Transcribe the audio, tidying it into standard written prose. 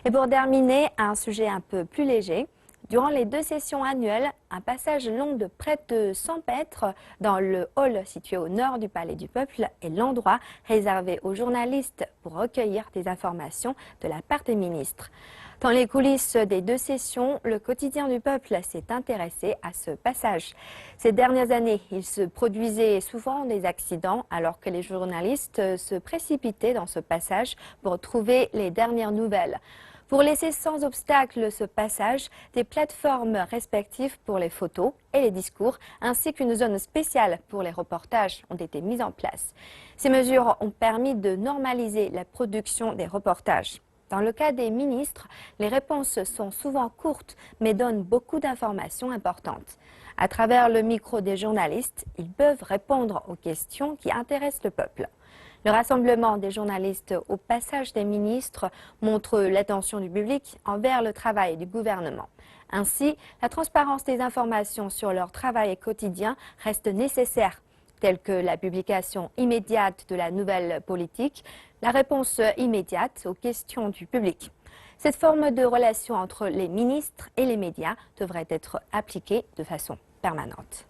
Et pour terminer, un sujet un peu plus léger. Durant les 2 sessions annuelles, un passage long de près de 100 mètres dans le hall situé au nord du Palais du Peuple est l'endroit réservé aux journalistes pour recueillir des informations de la part des ministres. Dans les coulisses des 2 sessions, le quotidien du peuple s'est intéressé à ce passage. Ces dernières années, il se produisait souvent des accidents alors que les journalistes se précipitaient dans ce passage pour trouver les dernières nouvelles. Pour laisser sans obstacle ce passage, des plateformes respectives pour les photos et les discours, ainsi qu'une zone spéciale pour les reportages ont été mises en place. Ces mesures ont permis de normaliser la production des reportages. Dans le cas des ministres, les réponses sont souvent courtes, mais donnent beaucoup d'informations importantes. À travers le micro des journalistes, ils peuvent répondre aux questions qui intéressent le peuple. Le rassemblement des journalistes au passage des ministres montre l'attention du public envers le travail du gouvernement. Ainsi, la transparence des informations sur leur travail quotidien reste nécessaire, telles que la publication immédiate de la nouvelle politique, la réponse immédiate aux questions du public. Cette forme de relation entre les ministres et les médias devrait être appliquée de façon permanente.